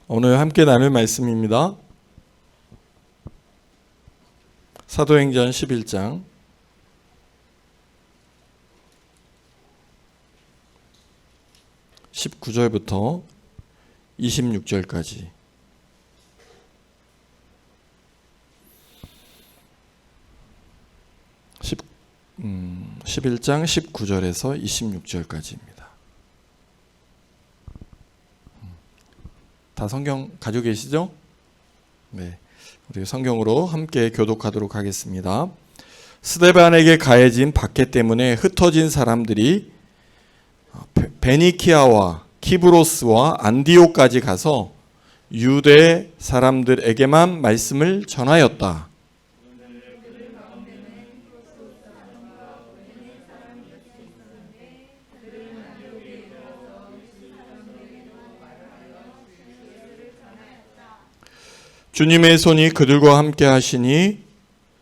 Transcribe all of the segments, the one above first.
오늘 함께 나눌 말씀입니다. 사도행전 11장 19절부터 26절까지 11장 19절에서 26절까지입니다. 다 성경 가지고 계시죠? 네, 우리 성경으로 함께 교독하도록 하겠습니다. 스데반에게 가해진 박해 때문에 흩어진 사람들이 베니키아와 키브로스와 안디오까지 가서 유대 사람들에게만 말씀을 전하였다. 주님의 손이 그들과 함께 하시니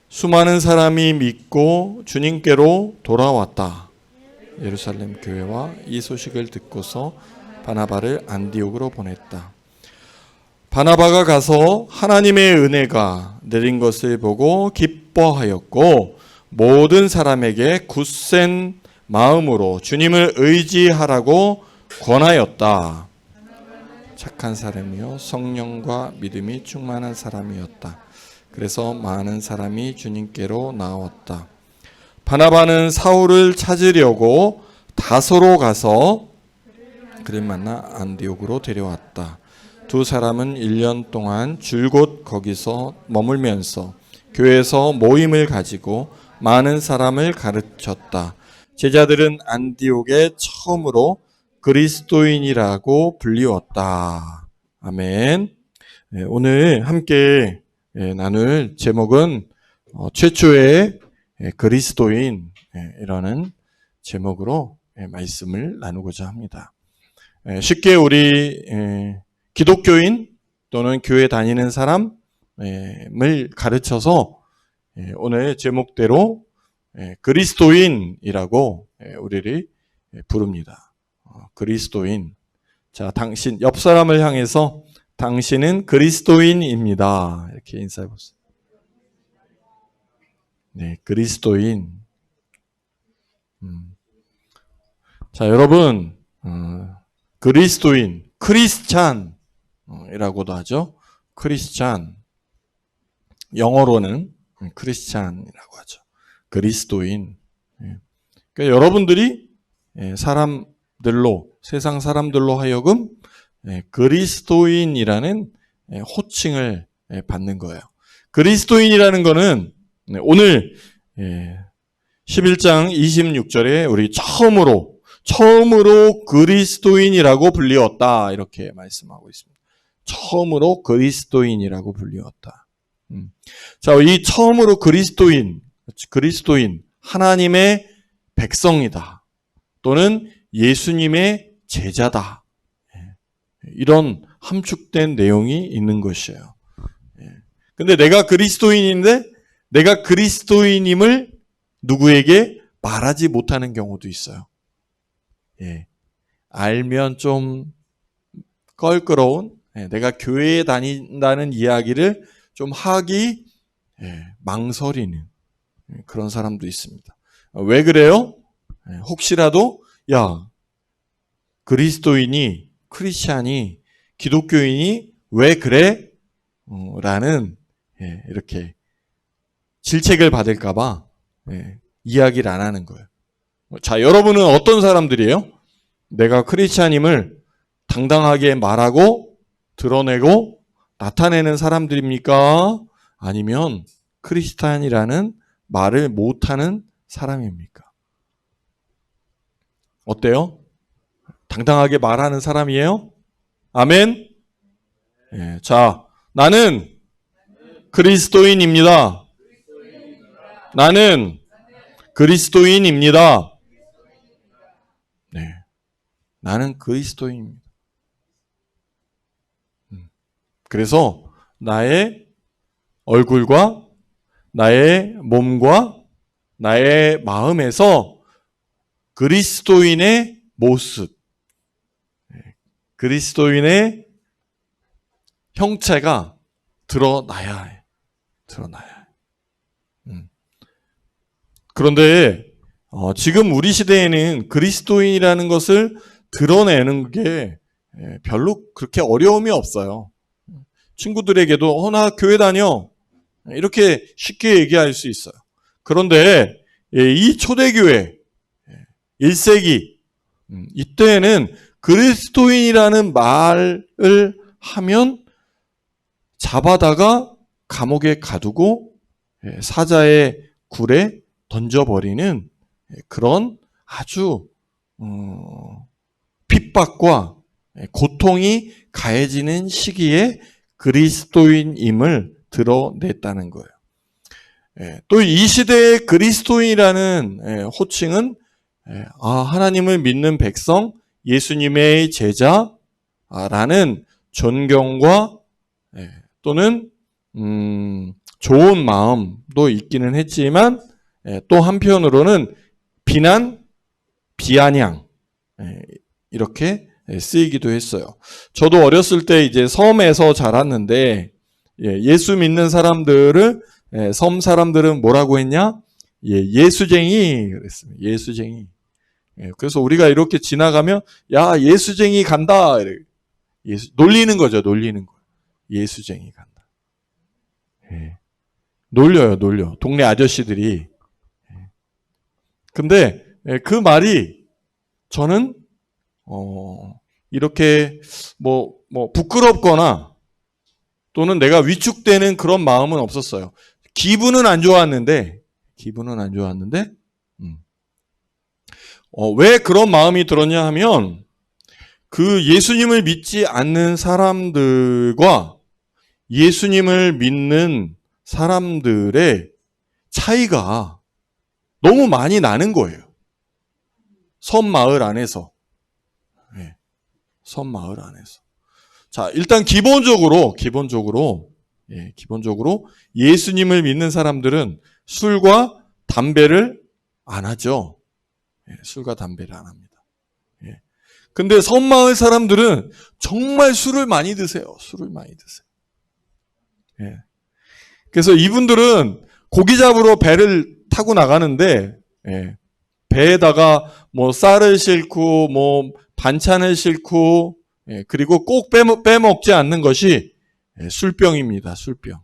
수많은 사람이 믿고 주님께로 돌아왔다. 예루살렘 교회와 이 소식을 듣고서 바나바를 안디옥으로 보냈다. 바나바가 가서 하나님의 은혜가 내린 것을 보고 기뻐하였고 모든 사람에게 굳센 마음으로 주님을 의지하라고 권하였다. 착한 사람이요 성령과 믿음이 충만한 사람이었다. 그래서 많은 사람이 주님께로 나왔다. 바나바는 사울을 찾으려고 다소로 가서 그를 만나 안디옥으로 데려왔다. 두 사람은 1년 동안 줄곧 거기서 머물면서 교회에서 모임을 가지고 많은 사람을 가르쳤다. 제자들은 안디옥에 처음으로 그리스도인이라고 불리웠다. 아멘. 네, 오늘 함께 나눌 제목은 최초의 그리스도인이라는 제목으로 말씀을 나누고자 합니다. 쉽게 우리 기독교인 또는 교회 다니는 사람을 가르쳐서 오늘 제목대로 그리스도인이라고 우리를 부릅니다. 그리스도인. 자, 당신 옆 사람을 향해서 당신은 그리스도인입니다. 이렇게 인사해 보세요. 네, 그리스도인. 자, 여러분, 그리스도인, 크리스찬이라고도 하죠. 크리스찬. 영어로는 크리스찬이라고 하죠. 그리스도인. 그러니까 여러분들이 세상 사람들로 하여금 그리스도인이라는 호칭을 받는 거예요. 그리스도인이라는 거는 오늘 11장 26절에 우리 처음으로 그리스도인이라고 불리웠다 이렇게 말씀하고 있습니다. 처음으로 그리스도인이라고 불리웠다. 자, 이 처음으로 그리스도인 하나님의 백성이다. 또는 예수님의 제자다. 이런 함축된 내용이 있는 것이에요. 근데 내가 그리스도인인데 내가 그리스도인임을 누구에게 말하지 못하는 경우도 있어요. 알면 좀 껄끄러운 내가 교회에 다닌다는 이야기를 좀 하기 망설이는 그런 사람도 있습니다. 왜 그래요? 혹시라도 그리스도인이 크리스찬이 기독교인이 왜 그래? 라는 이렇게 질책을 받을까 봐 이야기를 안 하는 거예요. 자, 여러분은 어떤 사람들이에요? 내가 크리스찬임을 당당하게 말하고 드러내고 나타내는 사람들입니까? 아니면 크리스찬이라는 말을 못하는 사람입니까? 어때요? 당당하게 말하는 사람이에요? 아멘? 자, 나는 그리스도인입니다. 나는 그리스도인입니다. 네, 나는 그리스도인입니다. 그래서 나의 얼굴과 나의 몸과 나의 마음에서 그리스도인의 모습, 그리스도인의 형체가 드러나야 해. 드러나야 해. 그런데 지금 우리 시대에는 그리스도인이라는 것을 드러내는 게 별로 그렇게 어려움이 없어요. 친구들에게도 나 교회 다녀 이렇게 쉽게 얘기할 수 있어요. 그런데 이 초대교회 1세기 이때에는 그리스도인이라는 말을 하면 잡아다가 감옥에 가두고 사자의 굴에 던져버리는 그런 아주 핍박과 고통이 가해지는 시기에 그리스도인임을 드러냈다는 거예요. 또 이 시대의 그리스도인이라는 호칭은 하나님을 믿는 백성, 예수님의 제자라는 존경과 또는 좋은 마음도 있기는 했지만 또 한편으로는 비난, 비아냥 이렇게 쓰이기도 했어요. 저도 어렸을 때 이제 섬에서 자랐는데 예수 믿는 사람들을 섬 사람들은 뭐라고 했냐? 예수쟁이 그랬습니다. 예수쟁이. 그래서 우리가 이렇게 지나가면 야 예수쟁이 간다. 놀리는 거죠. 놀리는 거. 예수쟁이 간다. 놀려요. 놀려. 동네 아저씨들이. 근데 그 말이 저는 이렇게 뭐 부끄럽거나 또는 내가 위축되는 그런 마음은 없었어요. 기분은 안 좋았는데 왜 그런 마음이 들었냐 하면 그 예수님을 믿지 않는 사람들과 예수님을 믿는 사람들의 차이가 너무 많이 나는 거예요. 섬마을 안에서. 섬마을 안에서. 자, 일단 기본적으로 예수님을 믿는 사람들은 술과 담배를 안 하죠. 술과 담배를 안 합니다. 근데 섬마을 사람들은 정말 술을 많이 드세요. 술을 많이 드세요. 그래서 이분들은 고기 잡으러 배를 타고 나가는데 배에다가 뭐 쌀을 싣고 뭐 반찬을 싣고 그리고 꼭 빼먹지 않는 것이 술병입니다. 술병.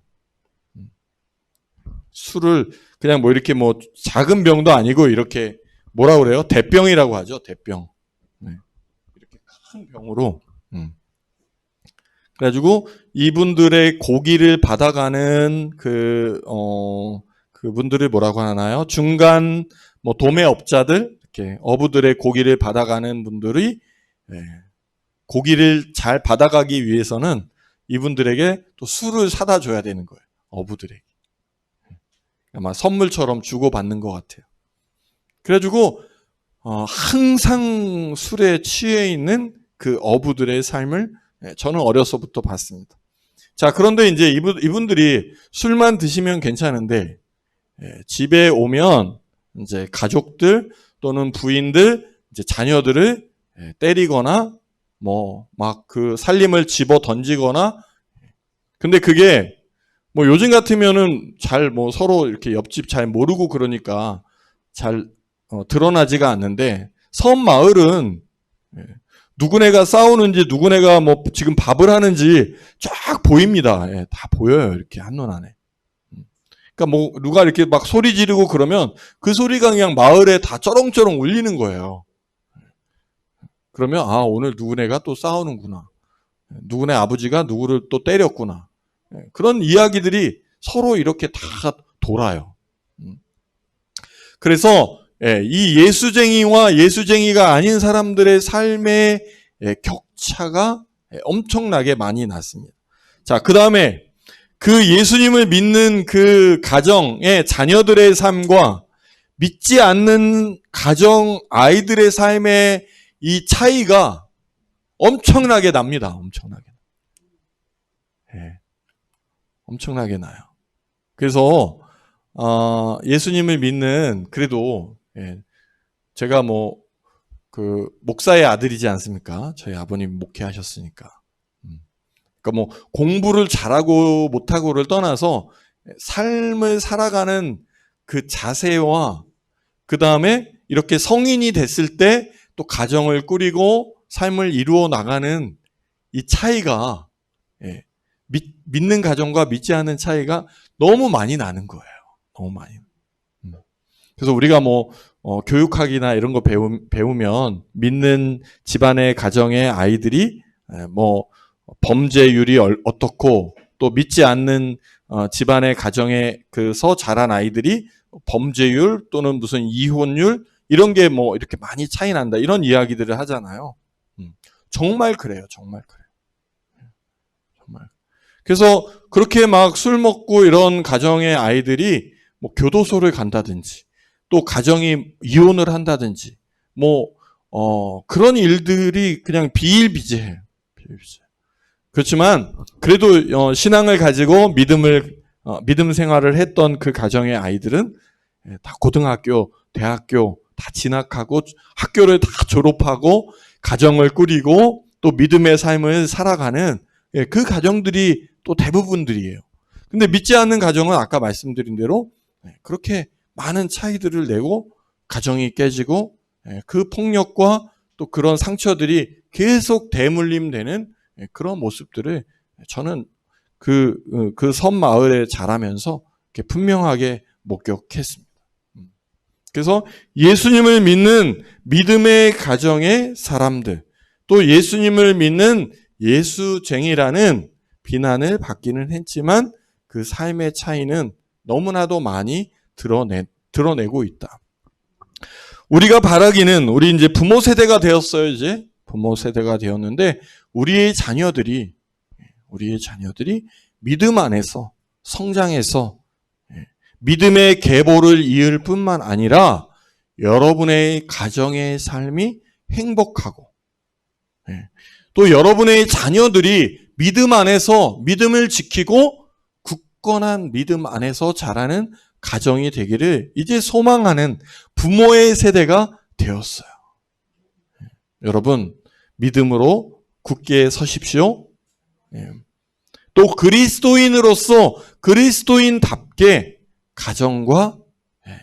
술을 그냥 뭐 이렇게 뭐 작은 병도 아니고 이렇게 뭐라 그래요? 대병이라고 하죠. 대병. 이렇게 큰 병으로. 그래가지고 이분들의 고기를 받아가는 그분들을 뭐라고 하나요? 중간 뭐 도매업자들, 이렇게 어부들의 고기를 받아가는 분들이 고기를 잘 받아가기 위해서는 이분들에게 또 술을 사다 줘야 되는 거예요. 어부들에게. 아마 선물처럼 주고받는 것 같아요. 그래가지고 항상 술에 취해 있는 그 어부들의 삶을 저는 어려서부터 봤습니다. 자, 그런데 이제 이분들이 술만 드시면 괜찮은데 집에 오면 이제 가족들 또는 부인들, 이제 자녀들을 때리거나 뭐 막 그 살림을 집어 던지거나. 근데 그게 뭐 요즘 같으면은 잘 뭐 서로 이렇게 옆집 잘 모르고 그러니까 잘 드러나지가 않는데 섬 마을은 누구네가 싸우는지 누구네가 뭐 지금 밥을 하는지 쫙 보입니다. 다 보여요. 이렇게 한눈 안에. 그러니까 뭐 누가 이렇게 막 소리 지르고 그러면 그 소리가 그냥 마을에 다 쩌렁쩌렁 울리는 거예요. 그러면 오늘 누구네가 또 싸우는구나. 누구네 아버지가 누구를 또 때렸구나. 그런 이야기들이 서로 이렇게 다 돌아요. 그래서 이 예수쟁이와 예수쟁이가 아닌 사람들의 삶의 격차가 엄청나게 많이 났습니다. 자, 그 다음에 그 예수님을 믿는 그 가정의 자녀들의 삶과 믿지 않는 가정 아이들의 삶의 이 차이가 엄청나게 납니다. 엄청나게 나요. 그래서 예수님을 믿는 그래도 제가 뭐 그 목사의 아들이지 않습니까? 저희 아버님 목회하셨으니까. 그러니까 뭐 공부를 잘하고 못하고를 떠나서 삶을 살아가는 그 자세와 그 다음에 이렇게 성인이 됐을 때 또 가정을 꾸리고 삶을 이루어 나가는 이 차이가 믿는 가정과 믿지 않는 차이가 너무 많이 나는 거예요. 너무 많이. 그래서 우리가 뭐 교육학이나 이런 거 배우면 믿는 집안의 가정의 아이들이 뭐 범죄율이 어떻고 또 믿지 않는 집안의 가정에서 자란 아이들이 범죄율 또는 무슨 이혼율 이런 게 뭐 이렇게 많이 차이 난다 이런 이야기들을 하잖아요. 정말 그래요. 정말 그래요. 정말. 그래서 그렇게 막 술 먹고 이런 가정의 아이들이 뭐 교도소를 간다든지 또 가정이 이혼을 한다든지 뭐 그런 일들이 그냥 비일비재해요. 그렇지만 그래도 신앙을 가지고 믿음 생활을 했던 그 가정의 아이들은 다 고등학교, 대학교 다 진학하고 학교를 다 졸업하고 가정을 꾸리고 또 믿음의 삶을 살아가는 그 가정들이 또 대부분들이에요. 근데 믿지 않는 가정은 아까 말씀드린 대로 그렇게 많은 차이들을 내고 가정이 깨지고 그 폭력과 또 그런 상처들이 계속 대물림되는 그런 모습들을 저는 그 섬 마을에 자라면서 이렇게 분명하게 목격했습니다. 그래서 예수님을 믿는 믿음의 가정의 사람들, 또 예수님을 믿는 예수쟁이라는 비난을 받기는 했지만 그 삶의 차이는 너무나도 많이 드러내고 있다. 우리가 바라기는 우리 이제 부모 세대가 되었어요. 이제 부모 세대가 되었는데 우리의 자녀들이 믿음 안에서 성장해서 믿음의 계보를 이을 뿐만 아니라 여러분의 가정의 삶이 행복하고 또 여러분의 자녀들이 믿음 안에서 믿음을 지키고 굳건한 믿음 안에서 자라는 가정이 되기를 이제 소망하는 부모의 세대가 되었어요. 여러분 믿음으로 굳게 서십시오. 또 그리스도인으로서 그리스도인답게 가정과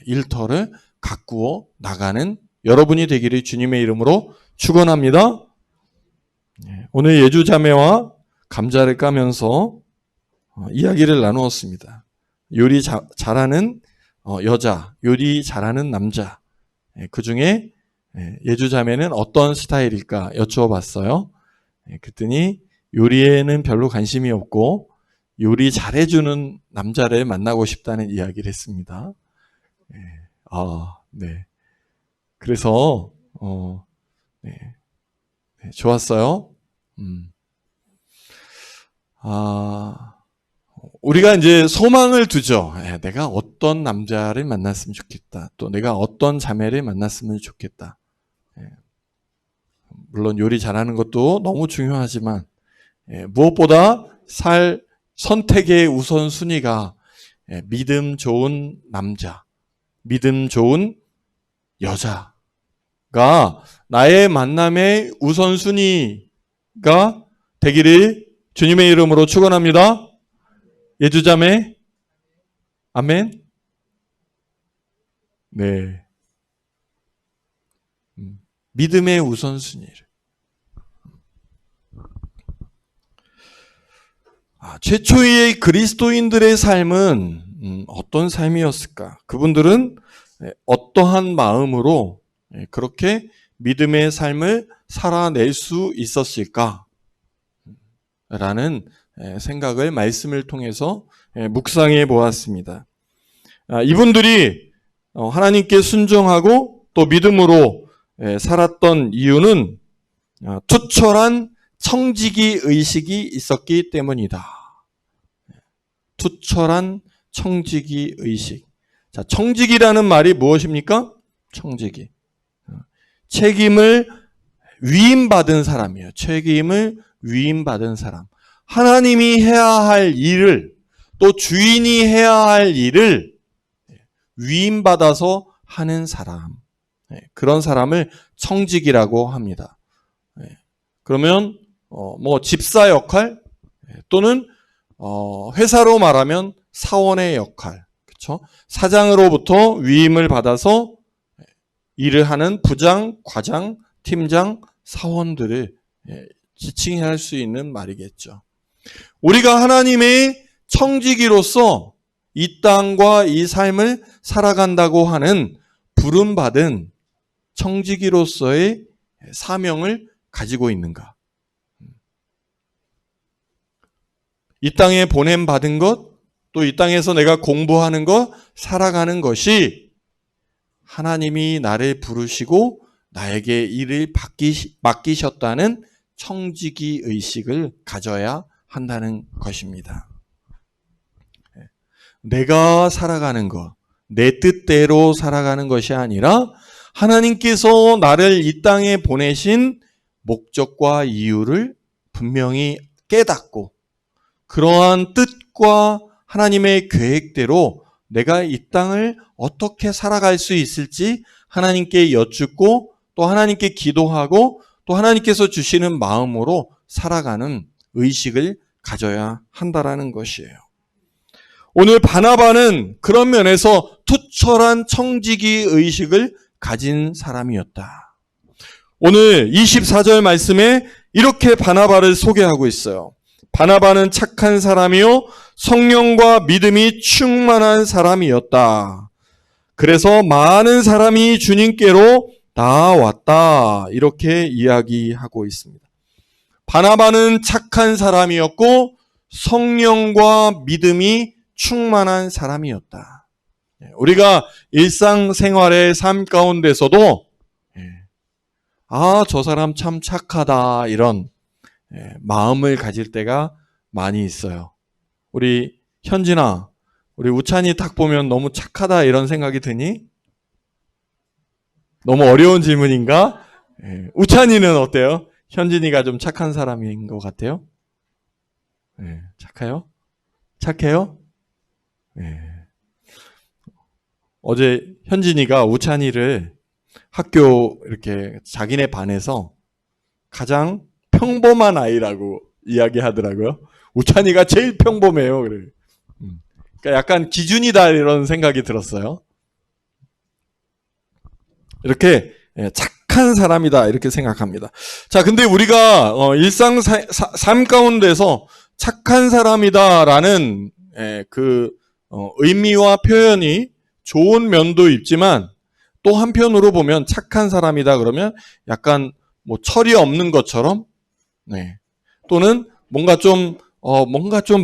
일터를 가꾸어 나가는 여러분이 되기를 주님의 이름으로 축원합니다. 오늘 예주자매와 감자를 까면서 이야기를 나누었습니다. 요리 잘하는 여자, 요리 잘하는 남자. 그 중에 예주자매는 어떤 스타일일까 여쭈어봤어요. 그랬더니 요리에는 별로 관심이 없고 요리 잘해주는 남자를 만나고 싶다는 이야기를 했습니다. 네. 그래서 좋았어요. 우리가 이제 소망을 두죠. 내가 어떤 남자를 만났으면 좋겠다. 또 내가 어떤 자매를 만났으면 좋겠다. 물론 요리 잘하는 것도 너무 중요하지만 무엇보다 선택의 우선순위가 믿음 좋은 남자, 믿음 좋은 여자가 나의 만남의 우선순위가 되기를 주님의 이름으로 축원합니다. 예주자매, 아멘. 네, 믿음의 우선순위를. 최초의 그리스도인들의 삶은 어떤 삶이었을까? 그분들은 어떠한 마음으로 그렇게 믿음의 삶을 살아낼 수 있었을까? 라는 생각을 말씀을 통해서 묵상해 보았습니다. 이분들이 하나님께 순종하고 또 믿음으로 살았던 이유는 투철한 청지기 의식이 있었기 때문이다. 투철한 청지기 의식. 자, 청지기라는 말이 무엇입니까? 청지기. 책임을 위임받은 사람이에요. 책임을 위임받은 사람. 하나님이 해야 할 일을 또 주인이 해야 할 일을 위임받아서 하는 사람. 그런 사람을 청지기라고 합니다. 그러면 뭐 집사 역할, 또는 회사로 말하면 사원의 역할, 그렇죠? 사장으로부터 위임을 받아서 일을 하는 부장, 과장, 팀장, 사원들을 지칭할 수 있는 말이겠죠. 우리가 하나님의 청지기로서 이 땅과 이 삶을 살아간다고 하는 부름받은 청지기로서의 사명을 가지고 있는가? 이 땅에 보냄받은 것, 또 이 땅에서 내가 공부하는 것, 살아가는 것이 하나님이 나를 부르시고 나에게 일을 맡기셨다는 청지기 의식을 가져야 한다는 것입니다. 내가 살아가는 것, 내 뜻대로 살아가는 것이 아니라 하나님께서 나를 이 땅에 보내신 목적과 이유를 분명히 깨닫고 그러한 뜻과 하나님의 계획대로 내가 이 땅을 어떻게 살아갈 수 있을지 하나님께 여쭙고 또 하나님께 기도하고 또 하나님께서 주시는 마음으로 살아가는 의식을 가져야 한다라는 것이에요. 오늘 바나바는 그런 면에서 투철한 청지기 의식을 가진 사람이었다. 오늘 24절 말씀에 이렇게 바나바를 소개하고 있어요. 바나바는 착한 사람이요 성령과 믿음이 충만한 사람이었다. 그래서 많은 사람이 주님께로 나왔다. 이렇게 이야기하고 있습니다. 바나바는 착한 사람이었고 성령과 믿음이 충만한 사람이었다. 우리가 일상생활의 삶 가운데서도 저 사람 참 착하다 이런 마음을 가질 때가 많이 있어요. 우리 현진아, 우리 우찬이 딱 보면 너무 착하다 이런 생각이 드니? 너무 어려운 질문인가? 우찬이는 어때요? 현진이가 좀 착한 사람인 것 같아요? 착해요? 착해요? 어제 현진이가 우찬이를 학교 이렇게 자기네 반에서 가장 평범한 아이라고 이야기하더라고요. 우찬이가 제일 평범해요. 그래. 그러니까 약간 기준이다 이런 생각이 들었어요. 이렇게 착한 사람이다 이렇게 생각합니다. 자, 근데 우리가 일상 삶 가운데서 착한 사람이다라는 그 의미와 표현이 좋은 면도 있지만 또 한편으로 보면 착한 사람이다 그러면 약간 뭐 철이 없는 것처럼 또는 뭔가 좀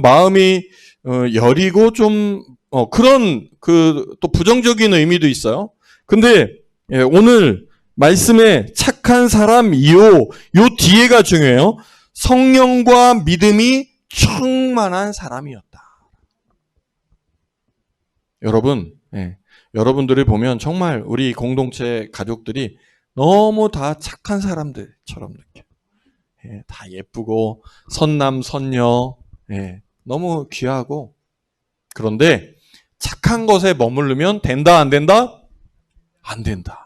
마음이 여리고 좀 그런 또 부정적인 의미도 있어요. 근데 오늘 말씀에 착한 사람이요 요 뒤에가 중요해요. 성령과 믿음이 충만한 사람이었다. 여러분, 여러분들이 보면 정말 우리 공동체 가족들이 너무 다 착한 사람들처럼 느껴요. 다 예쁘고 선남 선녀, 너무 귀하고. 그런데 착한 것에 머무르면 된다 안 된다? 안 된다.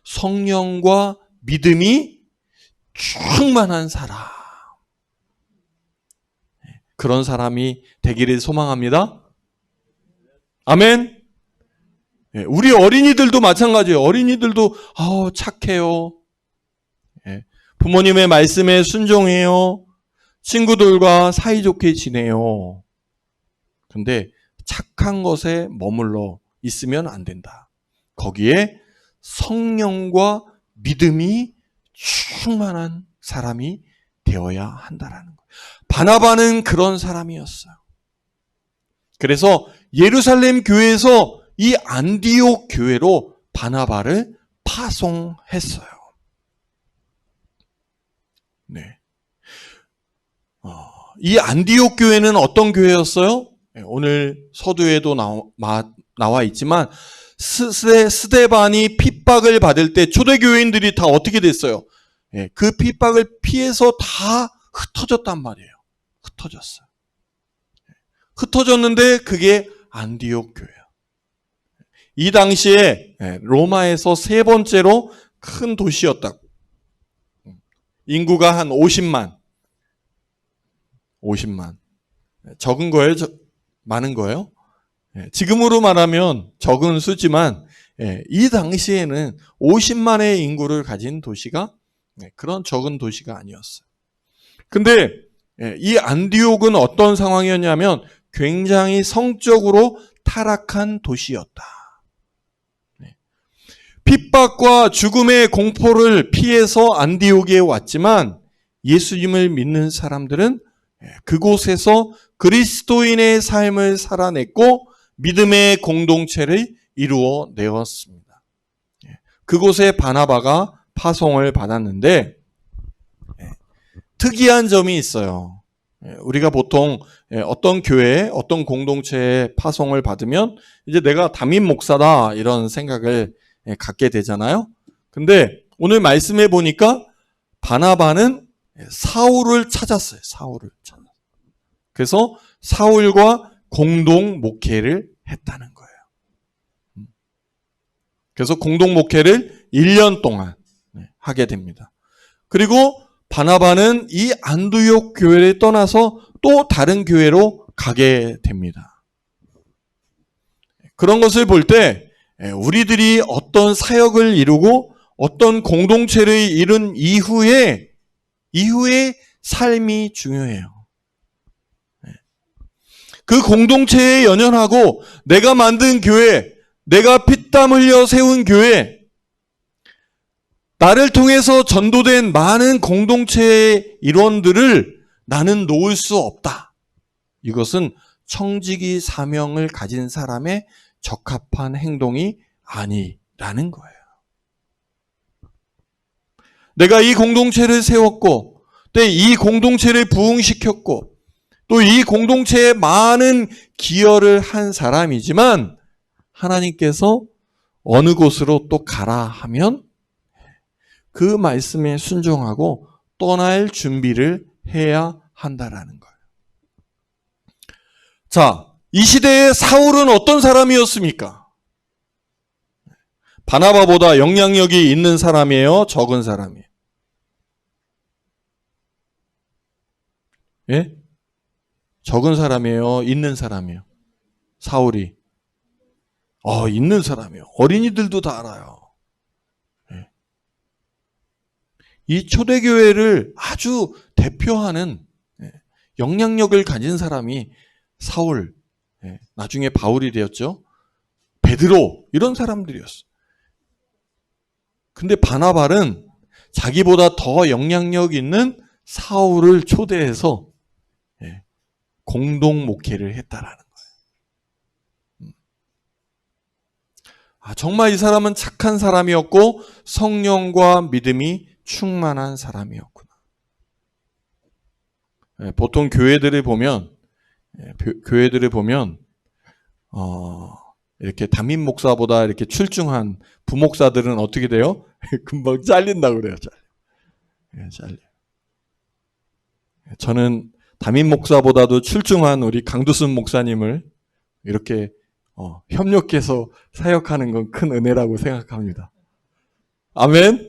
성령과 믿음이 충만한 사람, 그런 사람이 되기를 소망합니다. 아멘. 우리 어린이들도 마찬가지예요. 어린이들도 착해요. 부모님의 말씀에 순종해요. 친구들과 사이좋게 지내요. 근데 착한 것에 머물러 있으면 안 된다. 거기에 성령과 믿음이 충만한 사람이 되어야 한다라는 거예요. 바나바는 그런 사람이었어요. 그래서 예루살렘 교회에서 이 안디옥 교회로 바나바를 파송했어요. 이 안디옥 교회는 어떤 교회였어요? 오늘 서두에도 나와 있지만 스데반이 핍박을 받을 때 초대교인들이 다 어떻게 됐어요? 그 핍박을 피해서 다 흩어졌단 말이에요. 흩어졌는데 그게 안디옥 교회예요. 이 당시에 로마에서 세 번째로 큰 도시였다고. 인구가 한 50만. 50만. 적은 거예요? 많은 거예요? 지금으로 말하면 적은 수지만 이 당시에는 50만의 인구를 가진 도시가 그런 적은 도시가 아니었어요. 근데 이 안디옥은 어떤 상황이었냐면 굉장히 성적으로 타락한 도시였다. 핍박과 죽음의 공포를 피해서 안디옥에 왔지만 예수님을 믿는 사람들은 그곳에서 그리스도인의 삶을 살아냈고 믿음의 공동체를 이루어 내었습니다. 그곳에 바나바가 파송을 받았는데 특이한 점이 있어요. 우리가 보통 어떤 교회, 어떤 공동체에 파송을 받으면 이제 내가 담임 목사다 이런 생각을 갖게 되잖아요. 근데 오늘 말씀해 보니까 바나바는 사울을 찾았어요. 사울을 찾았어요. 그래서 사울과 공동 목회를 했다는 거예요. 그래서 공동 목회를 1년 동안 하게 됩니다. 그리고 바나바는 이 안디옥 교회를 떠나서 또 다른 교회로 가게 됩니다. 그런 것을 볼 때 우리들이 어떤 사역을 이루고 어떤 공동체를 이룬 이후에 삶이 중요해요. 그 공동체에 연연하고 내가 만든 교회, 내가 피땀 흘려 세운 교회, 나를 통해서 전도된 많은 공동체의 일원들을 나는 놓을 수 없다. 이것은 청지기 사명을 가진 사람의 적합한 행동이 아니라는 거예요. 내가 이 공동체를 세웠고, 또 이 공동체를 부흥시켰고, 또 이 공동체에 많은 기여를 한 사람이지만 하나님께서 어느 곳으로 또 가라 하면 그 말씀에 순종하고 떠날 준비를 해야 한다라는 거예요. 자, 이 시대의 사울은 어떤 사람이었습니까? 바나바보다 영향력이 있는 사람이에요? 적은 사람이에요? 예? 적은 사람이에요? 있는 사람이에요? 사울이. 있는 사람이에요. 어린이들도 다 알아요. 예. 이 초대교회를 아주 대표하는 영향력을 가진 사람이 사울, 나중에 바울이 되었죠. 베드로, 이런 사람들이었어요. 근데 바나바는 자기보다 더 영향력 있는 사울을 초대해서 공동 목회를 했다라는 거예요. 정말 이 사람은 착한 사람이었고 성령과 믿음이 충만한 사람이었구나. 보통 교회들을 보면 이렇게 담임 목사보다 이렇게 출중한 부목사들은 어떻게 돼요? 금방 잘린다고 그래요. 잘려. 저는 담임 목사보다도 출중한 우리 강두순 목사님을 이렇게 협력해서 사역하는 건 큰 은혜라고 생각합니다. 아멘?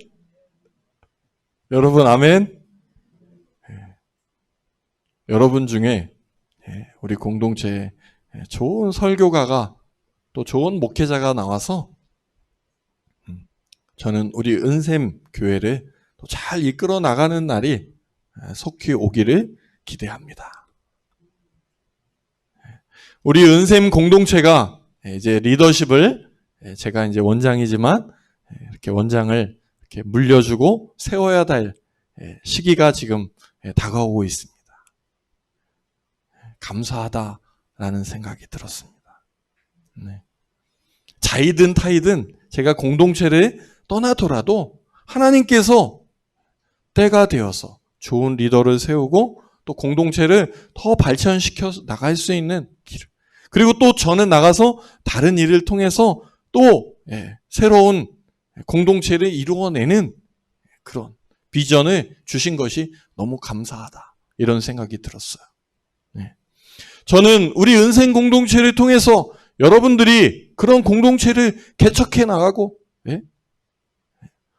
여러분 아멘? 여러분 중에 우리 공동체에 좋은 설교가가 또 좋은 목회자가 나와서 저는 우리 은샘 교회를 또 잘 이끌어 나가는 날이 속히 오기를 기대합니다. 우리 은샘 공동체가 이제 리더십을 제가 이제 원장이지만 이렇게 원장을 이렇게 물려주고 세워야 될 시기가 지금 다가오고 있습니다. 감사하다라는 생각이 들었습니다. 자이든 타이든 제가 공동체를 떠나더라도 하나님께서 때가 되어서 좋은 리더를 세우고 또 공동체를 더 발전시켜 나갈 수 있는 길. 그리고 또 저는 나가서 다른 일을 통해서 또 새로운 공동체를 이루어내는 그런 비전을 주신 것이 너무 감사하다. 이런 생각이 들었어요. 저는 우리 은생 공동체를 통해서 여러분들이 그런 공동체를 개척해 나가고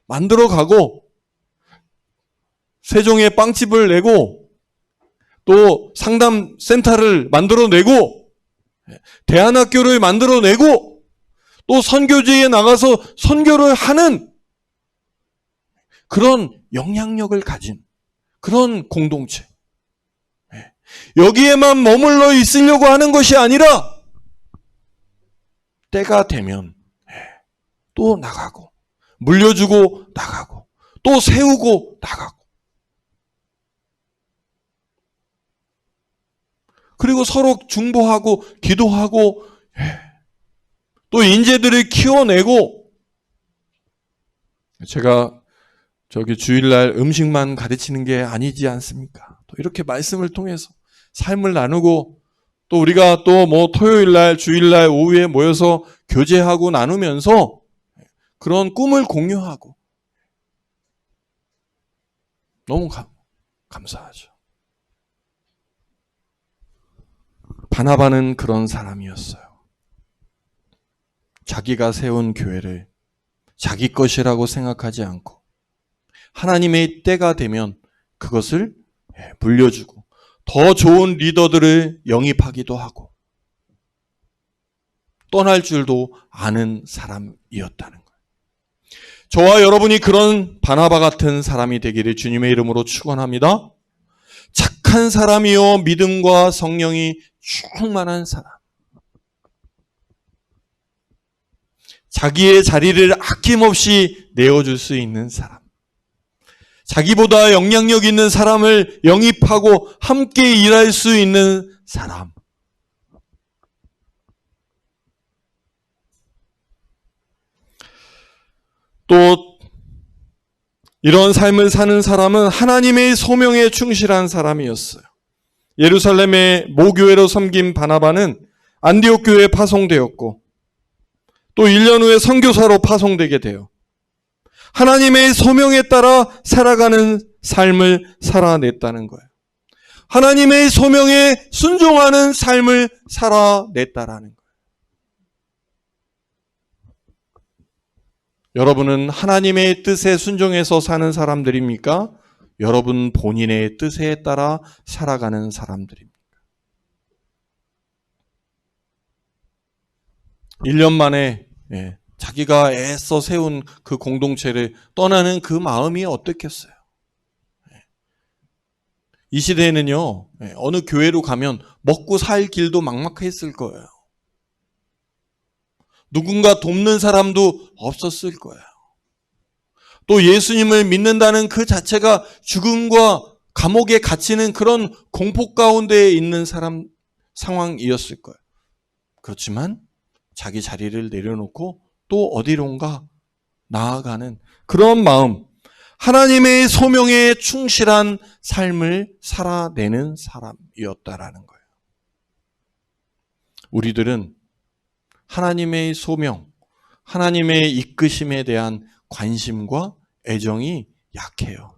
만들어 가고 세종에 빵집을 내고 또 상담센터를 만들어내고 대안학교를 만들어내고 또 선교지에 나가서 선교를 하는 그런 영향력을 가진 그런 공동체. 여기에만 머물러 있으려고 하는 것이 아니라 때가 되면 또 나가고 물려주고 나가고 또 세우고 나가고 그리고 서로 중보하고 기도하고 또 인재들을 키워내고 제가 저기 주일날 음식만 가르치는 게 아니지 않습니까? 또 이렇게 말씀을 통해서 삶을 나누고 또 우리가 또 뭐 토요일날 주일날 오후에 모여서 교제하고 나누면서 그런 꿈을 공유하고 너무 감사하죠. 바나바는 그런 사람이었어요. 자기가 세운 교회를 자기 것이라고 생각하지 않고 하나님의 때가 되면 그것을 물려주고 더 좋은 리더들을 영입하기도 하고 떠날 줄도 아는 사람이었다는 거예요. 저와 여러분이 그런 바나바 같은 사람이 되기를 주님의 이름으로 축원합니다. 착한 사람이요 믿음과 성령이 충만한 사람. 자기의 자리를 아낌없이 내어줄 수 있는 사람. 자기보다 영향력 있는 사람을 영입하고 함께 일할 수 있는 사람. 또 이런 삶을 사는 사람은 하나님의 소명에 충실한 사람이었어요. 예루살렘의 모교회로 섬긴 바나바는 안디옥 교회에 파송되었고 또 1년 후에 선교사로 파송되게 돼요. 하나님의 소명에 따라 살아가는 삶을 살아냈다는 거예요. 하나님의 소명에 순종하는 삶을 살아냈다라는 거예요. 여러분은 하나님의 뜻에 순종해서 사는 사람들입니까? 여러분 본인의 뜻에 따라 살아가는 사람들입니까? 1년 만에 자기가 애써 세운 그 공동체를 떠나는 그 마음이 어떻겠어요? 이 시대에는요, 어느 교회로 가면 먹고 살 길도 막막했을 거예요. 누군가 돕는 사람도 없었을 거예요. 또 예수님을 믿는다는 그 자체가 죽음과 감옥에 갇히는 그런 공포 가운데 있는 상황이었을 거예요. 그렇지만 자기 자리를 내려놓고 또 어디론가 나아가는 그런 마음, 하나님의 소명에 충실한 삶을 살아내는 사람이었다라는 거예요. 우리들은 하나님의 소명, 하나님의 이끄심에 대한 관심과 애정이 약해요.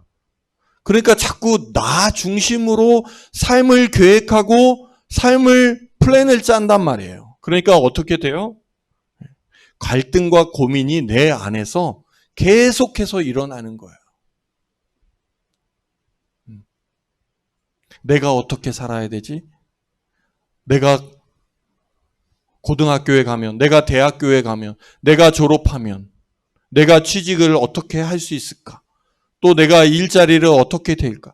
그러니까 자꾸 나 중심으로 삶을 계획하고 삶을 플랜을 짠단 말이에요. 그러니까 어떻게 돼요? 갈등과 고민이 내 안에서 계속해서 일어나는 거예요. 내가 어떻게 살아야 되지? 내가 고등학교에 가면, 내가 대학교에 가면, 내가 졸업하면, 내가 취직을 어떻게 할 수 있을까? 또 내가 일자리를 어떻게 될까?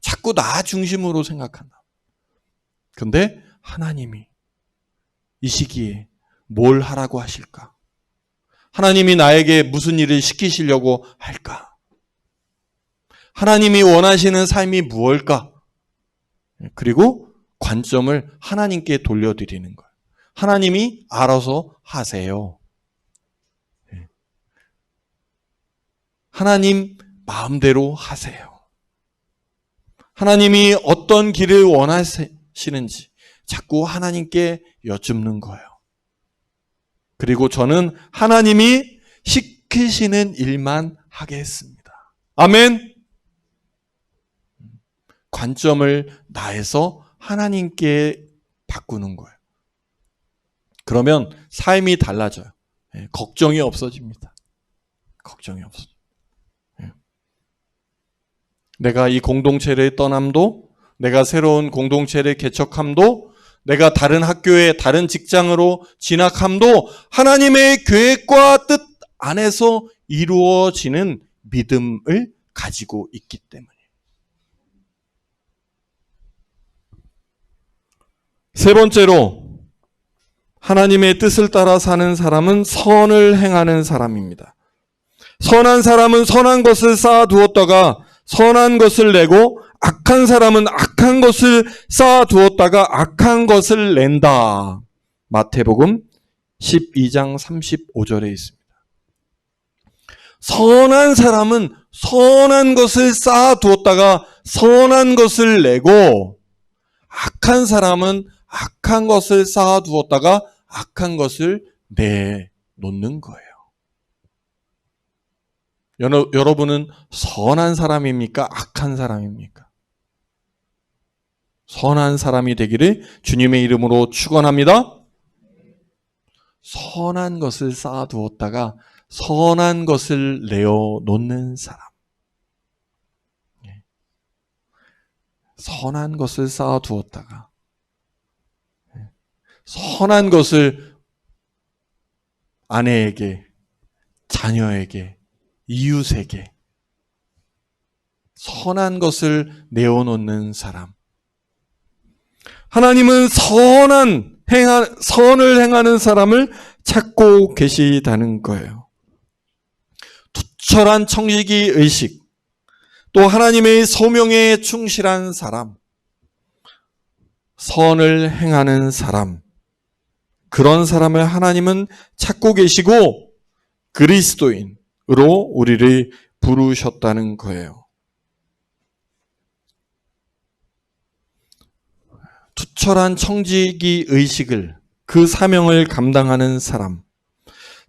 자꾸 나 중심으로 생각한다. 근데 하나님이 이 시기에 뭘 하라고 하실까? 하나님이 나에게 무슨 일을 시키시려고 할까? 하나님이 원하시는 삶이 무엇일까? 그리고 관점을 하나님께 돌려드리는 거예요. 하나님이 알아서 하세요. 하나님 마음대로 하세요. 하나님이 어떤 길을 원하시는지 자꾸 하나님께 여쭙는 거예요. 그리고 저는 하나님이 시키시는 일만 하겠습니다. 아멘. 관점을 나에서 하나님께 바꾸는 거예요. 그러면 삶이 달라져요. 걱정이 없어집니다. 걱정이 없어져요. 내가 이 공동체를 떠남도, 내가 새로운 공동체를 개척함도, 내가 다른 학교에 다른 직장으로 진학함도 하나님의 계획과 뜻 안에서 이루어지는 믿음을 가지고 있기 때문에. 세 번째로, 하나님의 뜻을 따라 사는 사람은 선을 행하는 사람입니다. 선한 사람은 선한 것을 쌓아두었다가 선한 것을 내고, 악한 사람은 악한 것을 쌓아두었다가 악한 것을 낸다. 마태복음 12장 35절에 있습니다. 선한 사람은 선한 것을 쌓아두었다가 선한 것을 내고, 악한 사람은 악한 것을 쌓아두었다가 악한 것을 내놓는 거예요. 여러분은 선한 사람입니까? 악한 사람입니까? 선한 사람이 되기를 주님의 이름으로 축원합니다. 선한 것을 쌓아두었다가 선한 것을 내어놓는 사람. 선한 것을 쌓아두었다가 선한 것을 아내에게, 자녀에게, 이웃에게 선한 것을 내어놓는 사람. 하나님은 선을 행하는 사람을 찾고 계시다는 거예요. 투철한 청지기 의식, 또 하나님의 소명에 충실한 사람, 선을 행하는 사람, 그런 사람을 하나님은 찾고 계시고 그리스도인으로 우리를 부르셨다는 거예요. 투철한 청지기 의식을, 그 사명을 감당하는 사람,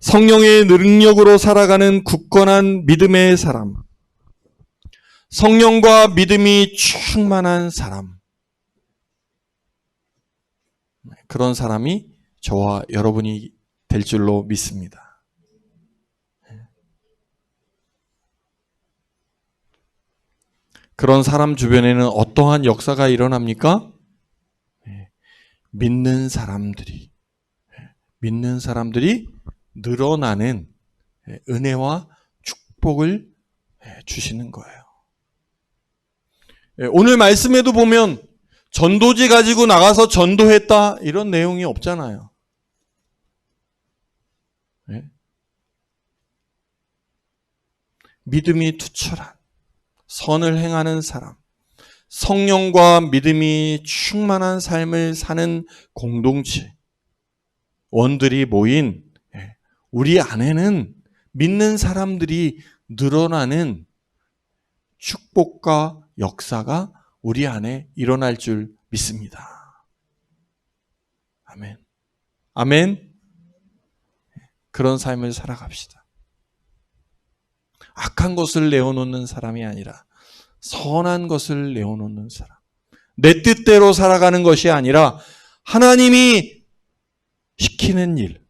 성령의 능력으로 살아가는 굳건한 믿음의 사람, 성령과 믿음이 충만한 사람, 그런 사람이 저와 여러분이 될 줄로 믿습니다. 그런 사람 주변에는 어떠한 역사가 일어납니까? 믿는 사람들이 늘어나는 은혜와 축복을 주시는 거예요. 오늘 말씀에도 보면 전도지 가지고 나가서 전도했다 이런 내용이 없잖아요. 믿음이 투철한 선을 행하는 사람, 성령과 믿음이 충만한 삶을 사는 공동체, 원들이 모인 우리 안에는 믿는 사람들이 늘어나는 축복과 역사가 우리 안에 일어날 줄 믿습니다. 아멘. 아멘. 그런 삶을 살아갑시다. 악한 것을 내어놓는 사람이 아니라 선한 것을 내어놓는 사람. 내 뜻대로 살아가는 것이 아니라 하나님이 시키는 일,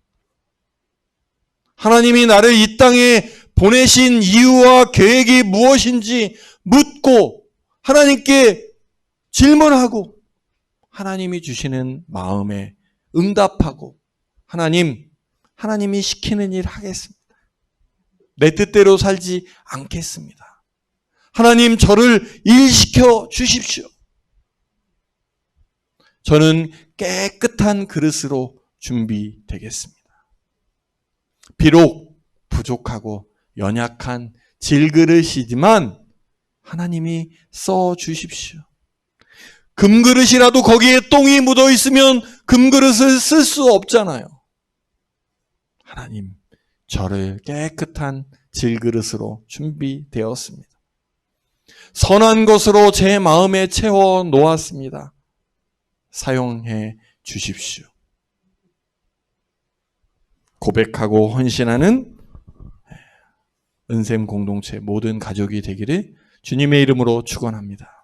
하나님이 나를 이 땅에 보내신 이유와 계획이 무엇인지 묻고 하나님께 질문하고 하나님이 주시는 마음에 응답하고 하나님이 시키는 일 하겠습니다. 내 뜻대로 살지 않겠습니다. 하나님 저를 일시켜 주십시오. 저는 깨끗한 그릇으로 준비되겠습니다. 비록 부족하고 연약한 질그릇이지만 하나님이 써 주십시오. 금그릇이라도 거기에 똥이 묻어 있으면 금그릇을 쓸 수 없잖아요. 하나님, 저를 깨끗한 질그릇으로 준비되었습니다. 선한 것으로 제 마음에 채워 놓았습니다. 사용해 주십시오. 고백하고 헌신하는 은샘 공동체 모든 가족이 되기를 주님의 이름으로 축원합니다.